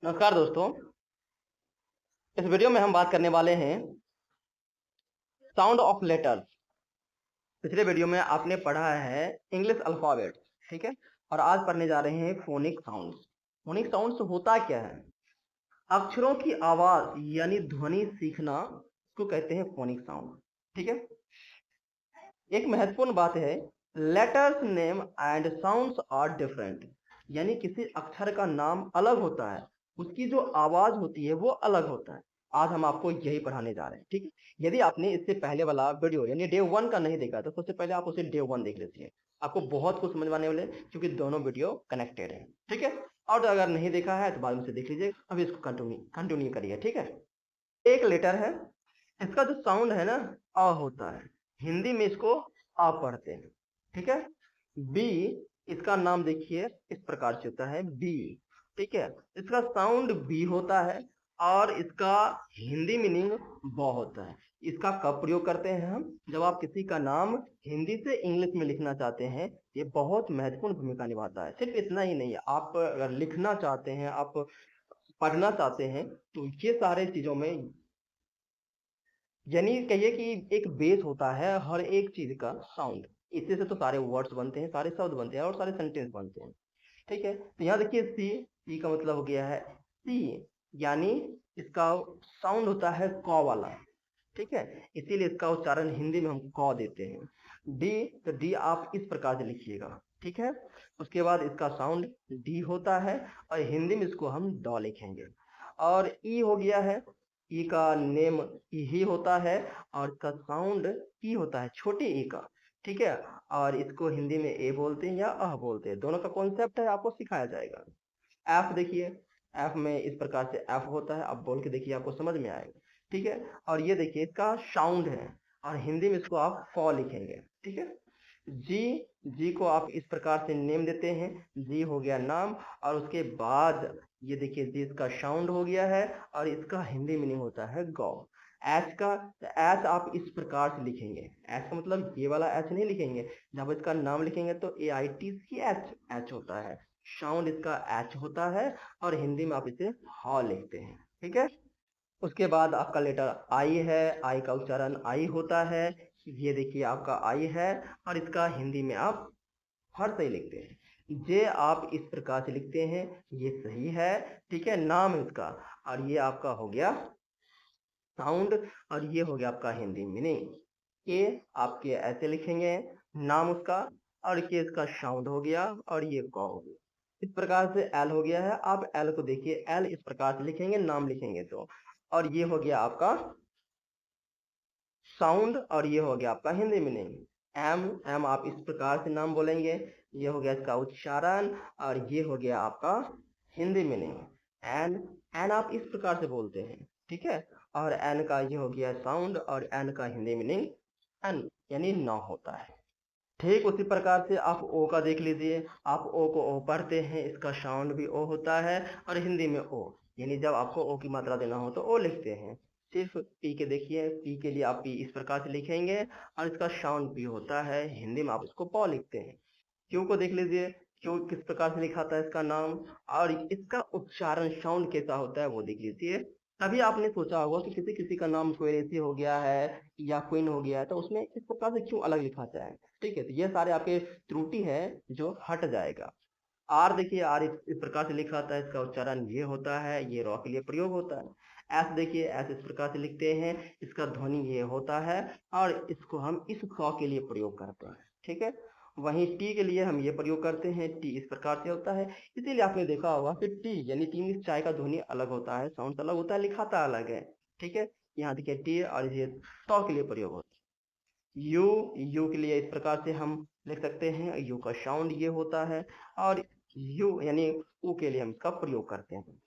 नमस्कार दोस्तों। इस वीडियो में हम बात करने वाले हैं साउंड ऑफ लेटर्स। पिछले वीडियो में आपने पढ़ा है इंग्लिश अल्फाबेट, ठीक है। और आज पढ़ने जा रहे हैं फोनिक साउंड्स। फोनिक साउंड्स होता क्या है? अक्षरों की आवाज यानी ध्वनि सीखना इसको कहते हैं फोनिक साउंड, ठीक है। एक महत्वपूर्ण बात है, letters name and sounds are different, यानी किसी अक्षर का नाम अलग होता है, उसकी जो आवाज होती है वो अलग होता है। आज हम आपको यही पढ़ाने जा रहे हैं, ठीक है। यदि आपने इससे पहले वाला वीडियो यानी डे 1 का नहीं देखा तो सबसे पहले आप उसे डे 1 देख लीजिए, आपको बहुत कुछ समझ में आने वाले हैं, क्योंकि दोनों वीडियो कनेक्टेड है, ठीक है। और अगर नहीं देखा है तो बाद में से देख लीजिए। अभी इसको कंटिन्यू करिए, ठीक है। एक लेटर है, इसका जो साउंड है ना, अ होता है। हिंदी में इसको आ पढ़ते हैं, ठीक है। बी, इसका नाम देखिए इस प्रकार से होता है बी, ठीक है। इसका साउंड बी होता है और इसका हिंदी मीनिंग ब होता है। इसका कब प्रयोग करते हैं हम? जब आप किसी का नाम हिंदी से इंग्लिश में लिखना चाहते हैं। ये बहुत महत्वपूर्ण भूमिका निभाता है। सिर्फ इतना ही नहीं है, आप अगर लिखना चाहते हैं, आप पढ़ना चाहते हैं, तो ये सारे चीजों में यानी कहिए कि एक बेस होता है हर एक चीज का साउंड। इसी से तो सारे वर्ड्स बनते हैं, सारे शब्द बनते हैं और सारे सेंटेंस बनते हैं, ठीक है। तो यहाँ देखिए सी, सी का मतलब हो गया है सी, यानी इसका साउंड होता है क वाला, ठीक है। इसीलिए इसका उच्चारण हिंदी में हम क देते हैं। डी, तो डी आप इस प्रकार से लिखिएगा, ठीक है। उसके बाद इसका साउंड डी होता है और हिंदी में इसको हम ड लिखेंगे। और ई हो गया है, ई का नेम ई ही होता है और इसका साउंड ई होता है, छोटे ई का, ठीक है। और इसको हिंदी में ए बोलते हैं या अह बोलते हैं, दोनों का कॉन्सेप्ट है, आपको सिखाया जाएगा। एफ देखिए, एफ में इस प्रकार से एफ होता है, आप बोल के देखिए आपको समझ में आएगा, ठीक है। और ये देखिए इसका साउंड है और हिंदी में इसको आप फ लिखेंगे, ठीक है। जी, जी को आप इस प्रकार से नेम देते हैं, जी हो गया नाम। और उसके बाद ये देखिए जी इसका साउंड हो गया है और इसका हिंदी मीनिंग होता है गौ। एच का, एच आप इस प्रकार से लिखेंगे, एच का मतलब ये वाला एच नहीं लिखेंगे। जब इसका नाम लिखेंगे तो A I T C H, H होता है, साउंड इसका एच होता है और हिंदी में आप इसे ह लिखते हैं, ठीक है। उसके बाद आपका लेटर आई है, आई का उच्चारण आई होता है। ये देखिए आपका आई है और इसका हिंदी में आप हर सही लिखते हैं। जे आप इस प्रकार से लिखते हैं, ये सही है, ठीक है, नाम है उसका। और ये आपका हो गया साउंड और ये हो गया आपका हिंदी मीनिंग। के आपके ऐसे लिखेंगे, नाम उसका, और के इसका साउंड हो गया और ये क हो गया। इस प्रकार से एल हो गया है, आप एल को देखिए, एल इस प्रकार से लिखेंगे, नाम लिखेंगे तो। और ये हो गया आपका साउंड और ये हो गया आपका हिंदी मीनिंग। एम, एम आप इस प्रकार से नाम बोलेंगे, ये हो गया इसका उच्चारण और ये हो गया आपका हिंदी मीनिंग। एन, एन आप इस प्रकार से बोलते हैं, ठीक है। और एन का ये हो गया साउंड और एन का हिंदी मीनिंग एन यानी न होता है। ठीक उसी प्रकार से आप ओ का देख लीजिए, आप ओ को ओ पढ़ते हैं, इसका साउंड भी ओ होता है और हिंदी में ओ, यानी जब आपको ओ की मात्रा देना हो तो ओ लिखते हैं। सिर्फ पी के देखिए, पी के लिए आप पी इस प्रकार से लिखेंगे और इसका साउंड पी होता है, हिंदी में आप इसको प लिखते हैं। क्यों को देख लीजिए, क्यों किस प्रकार से लिखा था इसका नाम और इसका उच्चारण साउंड कैसा होता है वो देख लीजिए। तभी आपने सोचा होगा कि किसी किसी का नाम क्वेरेसी हो गया है या क्वीन हो गया है, तो उसमें इस प्रकार से क्यों अलग लिखा है, ठीक है। तो ये सारे आपके त्रुटि है जो हट जाएगा। आर देखिए, आर इस प्रकार से लिखा था, इसका उच्चारण ये होता है, ये रॉ के लिए प्रयोग होता है। एस देखिए, एस इस प्रकार से लिखते हैं, इसका ध्वनि ये होता है और इसको हम इस सौ के लिए प्रयोग करते हैं, ठीक है। वहीं टी के लिए हम ये प्रयोग करते हैं, टी इस प्रकार से होता है। इसीलिए आपने देखा होगा कि टी यानी तीन चाय का ध्वनि अलग होता है, साउंड अलग होता है, लिखाता अलग है, ठीक है। यहाँ देखिए टी और ये सौ के लिए प्रयोग होता है। यू, यू के लिए इस प्रकार से हम लिख सकते हैं, यू का साउंड ये होता है और यू यानी ऊ के लिए हम इसका प्रयोग करते हैं।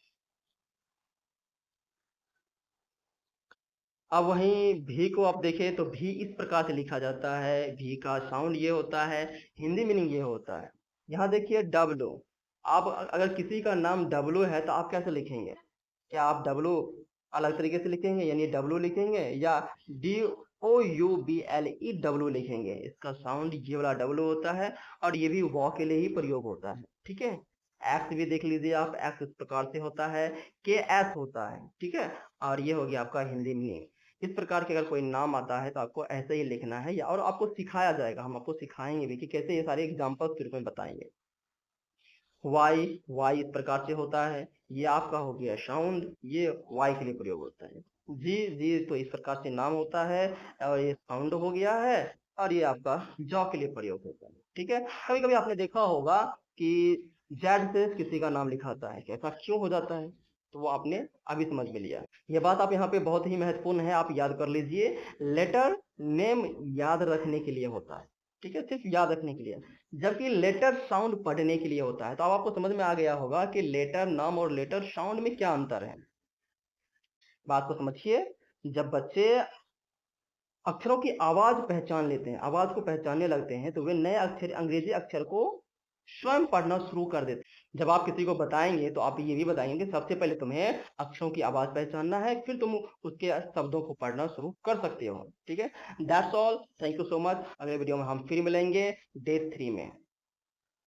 अब वहीं भी को आप देखें तो भी इस प्रकार से लिखा जाता है, भी का साउंड ये होता है, हिंदी मीनिंग ये होता है। यहाँ देखिए डब्लू, आप अगर किसी का नाम डब्लू है तो आप कैसे लिखेंगे? क्या आप डब्लू अलग तरीके से लिखेंगे यानी डब्लू लिखेंगे या D O U B L E W लिखेंगे? इसका साउंड ये वाला डब्लू होता है और ये भी वॉ के लिए ही प्रयोग होता है, ठीक है। एक्स भी देख लीजिए आप, एक्स इस प्रकार से होता है, के एस होता है, ठीक है। और ये हो गया आपका हिंदी में। इस प्रकार के अगर कोई नाम आता है तो आपको ऐसे ही लिखना है, या और आपको सिखाया जाएगा, हम आपको सिखाएंगे भी कि कैसे ये सारे एग्जाम्पल्स के रूप में बताएंगे। वाई, वाई इस प्रकार से होता है, ये आपका हो गया साउंड, ये वाई के लिए प्रयोग होता है। जी, जी तो इस प्रकार से नाम होता है, और ये साउंड हो गया है, और ये आपका जॉ के लिए प्रयोग होता है, ठीक है। कभी कभी आपने देखा होगा कि जेड से किसी का नाम लिखाता है, ऐसा क्यों हो जाता है, तो वो आपने अभी समझ में लिया। ये बात आप यहाँ पे बहुत ही महत्वपूर्ण है, आप याद कर लीजिए। लेटर नेम याद रखने के लिए होता है, ठीक है, सिर्फ याद रखने के लिए, जबकि लेटर साउंड पढ़ने के लिए होता है। तो अब आपको समझ में आ गया होगा कि लेटर नाम और लेटर साउंड में क्या अंतर है। बात को समझिए, जब बच्चे अक्षरों की आवाज पहचान लेते हैं, आवाज को पहचानने लगते हैं, तो वे नए अक्षर, अंग्रेजी अक्षर को स्वयं पढ़ना शुरू कर देते हैं। जब आप किसी को बताएंगे तो आप ये भी बताएंगे कि सबसे पहले तुम्हें अक्षरों की आवाज पहचानना है, फिर तुम उसके शब्दों को पढ़ना शुरू कर सकते हो, ठीक है। That's all, thank you so much. अगले वीडियो में हम फिर मिलेंगे डे 3 में।